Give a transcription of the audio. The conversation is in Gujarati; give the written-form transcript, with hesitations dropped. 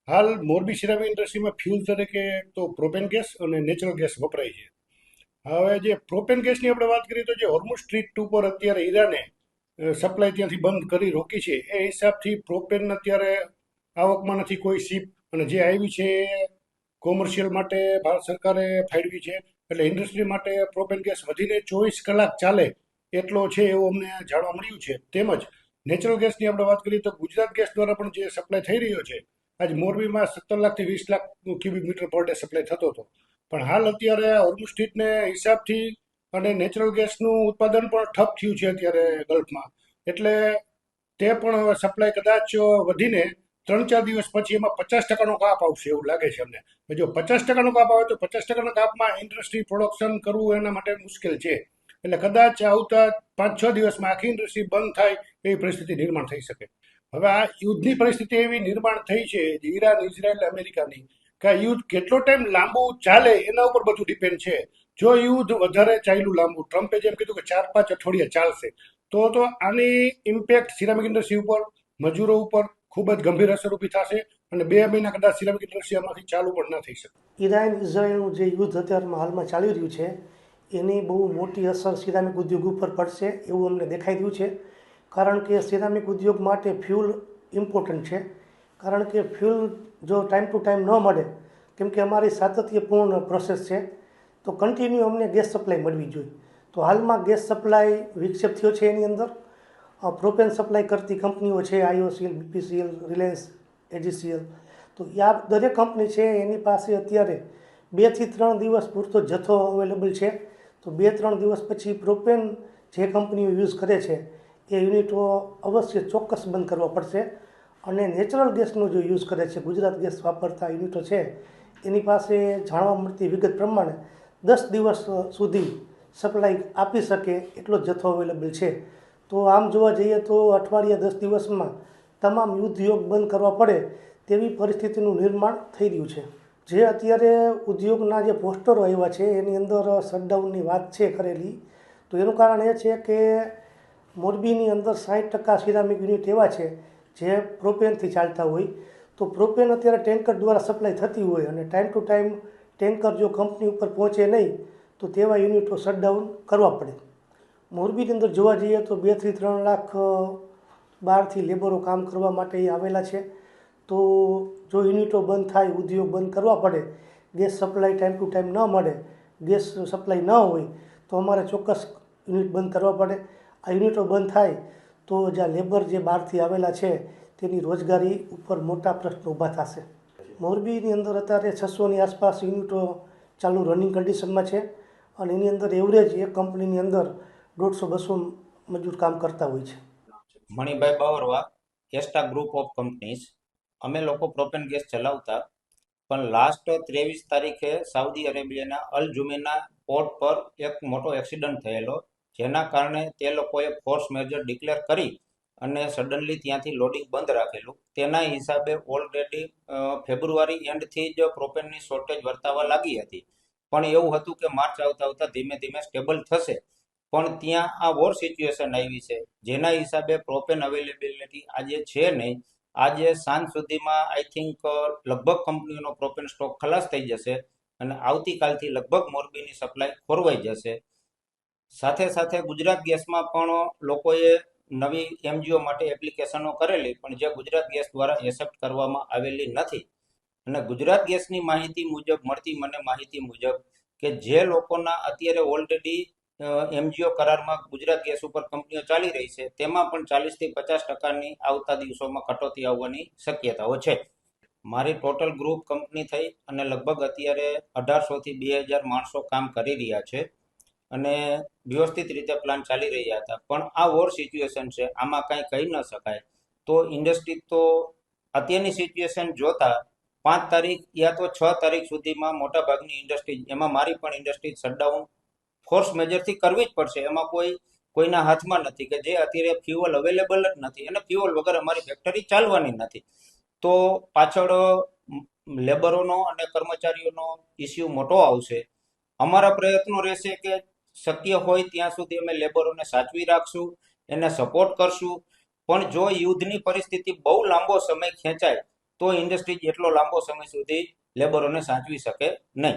હાલ મોરબી સિરામિક ઇન્ડસ્ટ્રીમાં ફ્યુલ તરીકે તો પ્રોપેન ગેસ અને નેચરલ ગેસ વપરાય છે. હવે જે પ્રોપેન ગેસની આપણે વાત કરીએ તો જે હોર્મુઝ સ્ટ્રીટ ઉપર અત્યારે ઈરાને સપ્લાય ત્યાંથી બંધ કરી રોકી છે એ હિસાબથી પ્રોપેન અત્યારે આવકમાં નથી કોઈ શિપ, અને જે આવી છે એ કોમર્શિયલ માટે ભારત સરકારે ફાળવી છે. એટલે ઇન્ડસ્ટ્રી માટે પ્રોપેન ગેસ વધીને 24 કલાક ચાલે એટલો છે એવું અમને જાણવા મળ્યું છે. તેમજ નેચરલ ગેસની આપણે વાત કરીએ તો ગુજરાત ગેસ દ્વારા પણ જે સપ્લાય થઈ રહ્યો છે, આજ મોરબીમાં 17 લાખથી 20 lakh cubic metre per day supply થતો હતો. પણ હાલ અત્યારે હોર્મુઝ સ્ટ્રીટને હિસાબથી અને નેચરલ ગેસનું ઉત્પાદન પણ ઠપ થયું છે અત્યારે ગલ્ફમાં. એટલે તે પણ હવે સપ્લાય કદાચ વધીને 3-4 દિવસ પછી એમાં 50%નો કાપ આવશે એવું લાગે છે અમને. જો 50%નો કાપ આવે તો 50%ના કાપમાં ઇન્ડસ્ટ્રી પ્રોડક્શન કરવું એના માટે મુશ્કેલ છે. એટલે કદાચ આવતા 5-6 દિવસમાં આખી ઇન્ડસ્ટ્રી બંધ થાય એવી પરિસ્થિતિ નિર્માણ થઈ શકે. હવે આ યુદ્ધની પરિસ્થિતિ એવી નિર્માણ થઈ છે જે ઈરાન, ઇઝરાયલ, અમેરિકાની, કે આ યુદ્ધ કેટલો ટાઈમ લાંબુ ચાલે એના ઉપર બધું ડિપેન્ડ છે. જો યુદ્ધ વધારે ચાલ્યું લાંબુ, ટ્રમ્પે જેમ કીધું કે 4-5 અઠવાડિયા ચાલશે, તો આની ઇમ્પેક્ટ સિરામિક ઇન્ડસ્ટ્રી ઉપર, મજૂરો ઉપર ખૂબ જ ગંભીર અસર ઊભી થશે અને 2 મહિના કદાચ સિરામિક ઇન્ડસ્ટ્રી આમાંથી ચાલુ પણ ના થઈ શકે. ઈરાન ઇઝરાયલનું જે યુદ્ધ અત્યારમાં હાલમાં ચાલી રહ્યું છે એની બહુ મોટી અસર સિરામિક ઉદ્યોગ ઉપર પડશે એવું અમને દેખાઈ રહ્યું છે. કારણ કે સિરામિક ઉદ્યોગ માટે ફ્યુલ ઇમ્પોર્ટન્ટ છે. કારણ કે ફ્યુલ જો ટાઈમ ટુ ટાઈમ ન મળે, કેમ કે અમારી સાતત્યપૂર્ણ પ્રોસેસ છે, તો કન્ટિન્યુ અમને ગેસ સપ્લાય મળવી જોઈએ. તો હાલમાં ગેસ સપ્લાય વિક્ષેપ થયો છે. એની અંદર પ્રોપેન સપ્લાય કરતી કંપનીઓ છે, આઈઓસીએલ, બીપીસીએલ, રિલાયન્સ, એજીસીએલ. તો આ દરેક કંપની છે એની પાસે અત્યારે 2 થી 3 દિવસ પૂરતો જથ્થો અવેલેબલ છે. તો 2-3 દિવસ પછી પ્રોપેન જે કંપનીઓ યુઝ કરે છે એ યુનિટો અવશ્ય ચોક્કસ બંધ કરવા પડશે. અને નેચરલ ગેસનો જો યુઝ કરે છે, ગુજરાત ગેસ વાપરતા યુનિટો છે, એની પાસે જાણવા મળતી વિગત પ્રમાણે 10 દિવસ સુધી સપ્લાય આપી શકે એટલો જથ્થો અવેલેબલ છે. તો આમ જોવા જઈએ તો અઠવાડિયા 10 દિવસમાં તમામ ઉદ્યોગ બંધ કરવા પડે તેવી પરિસ્થિતિનું નિર્માણ થઈ રહ્યું છે. જે અત્યારે ઉદ્યોગના જે પોસ્ટરો આવ્યા છે એની અંદર શટડાઉનની વાત છે કરેલી. તો એનું કારણ એ છે કે મોરબીની અંદર 60% સિરામિક યુનિટ એવા છે જે પ્રોપેનથી ચાલતા હોય. તો પ્રોપેન અત્યારે ટેન્કર દ્વારા સપ્લાય થતી હોય અને ટાઈમ ટુ ટાઈમ ટેન્કર જો કંપની ઉપર પહોંચે નહીં તો તેવા યુનિટો શટડાઉન કરવા પડે. મોરબીની અંદર જોવા જઈએ તો 2 થી 3 લાખ બહારથી લેબરો કામ કરવા માટે આવેલા છે. તો જો યુનિટો બંધ થાય, ઉદ્યોગ બંધ કરવા પડે, gas supply time to time ન મળે, ગેસ સપ્લાય ન હોય તો અમારે ચોક્કસ યુનિટ બંધ કરવા પડે. આ યુનિટો બંધ થાય તો જ્યાં લેબર જે બહારથી આવેલા છે તેની રોજગારી ઉપર મોટા પ્રશ્નો ઊભા થશે. મોરબીની અંદર અત્યારે 600ની આસપાસ યુનિટો ચાલુ રનિંગ કન્ડિશનમાં છે અને એની અંદર એવરેજ એક કંપનીની અંદર 150-200 મજૂર કામ કરતા હોય છે. Manibhai Bavarva, Esta group of companies. અમે લોકો પ્રોપેન ગેસ ચલાવતા, પણ લાસ્ટ 23 તારીખે સાઉદી અરેબિયાના અલ જુમેના પોર્ટ પર એક મોટો એક્સિડન્ટ થયેલો, જેના કારણે તે લોકોએ ફોર્સ મેજર ડિક્લેર કરી અને સડનલી ત્યાંથી લોડિંગ બંધ રાખેલું. તેના હિસાબે ઓલરેડી ફેબ્રુઆરી એન્ડથી જ પ્રોપેનની શોર્ટેજ વર્તાવા લાગી હતી. પણ એવું હતું કે માર્ચ આવતા આવતા ધીમે ધીમે સ્ટેબલ થશે. પણ ત્યાં આ વોર સિચ્યુએશન આવી છે, જેના હિસાબે પ્રોપેન અવેલેબિલિટી આજે છે નહીં. આજે સાંજ સુધીમાં આઈ થિંક લગભગ કંપનીઓનો પ્રોપેન સ્ટોક ખલાસ થઈ જશે અને આવતીકાલથી લગભગ મોરબીની સપ્લાય ખોરવાઈ જશે. સાથે સાથે ગુજરાત ગેસમાં પણ લોકોએ નવી એમજીઓ માટે એપ્લિકેશનો કરેલી, પણ જે ગુજરાત ગેસ દ્વારા એક્સેપ્ટ કરવામાં આવેલી નથી. અને ગુજરાત ગેસની માહિતી મુજબ, મળતી મને માહિતી મુજબ, કે જે લોકોના અત્યારે ઓલરેડી એમજીઓ કરારમાં ગુજરાત ગેસ ઉપર કંપનીઓ ચાલી રહી છે, તેમાં પણ 40થી 50%ની આવતા દિવસોમાં કટોતી આવવાની શક્યતાઓ છે. મારી ટોટલ ગ્રુપ કંપની થઈ અને લગભગ અત્યારે 1800થી 2000 માણસો કામ કરી રહ્યા છે અને વ્યવસ્થિત રીતે પ્લાન ચાલી રહ્યા હતા. પણ આ વોર સિચ્યુએશન છે, આમાં કાંઈ કહી ન શકાય. તો ઇન્ડસ્ટ્રી તો અત્યારની સિચ્યુએશન જોતા 5 તારીખ યા તો 6 તારીખ સુધીમાં મોટાભાગની ઇન્ડસ્ટ્રી, એમાં મારી પણ ઇન્ડસ્ટ્રી શટડાઉન ફોર્સ મેજરથી કરવી જ પડશે. એમાં કોઈના હાથમાં નથી, કે જે અત્યારે ફ્યુઅલ અવેલેબલ જ નથી અને ફ્યુઅલ વગર અમારી ફેક્ટરી ચાલવાની નથી. તો પાછળ લેબરોનો અને કર્મચારીઓનો ઇસ્યુ મોટો આવશે. અમારા પ્રયત્નો રહેશે કે શક્ય હોય ત્યાં સુધી અમે લેબરોને સાચવી રાખશું, એને સપોર્ટ કરશું. પણ જો યુદ્ધની પરિસ્થિતિ બહુ લાંબો સમય ખેંચાય તો ઇન્ડસ્ટ્રી એટલો લાંબો સમય સુધી લેબરોને સાચવી શકે નહીં.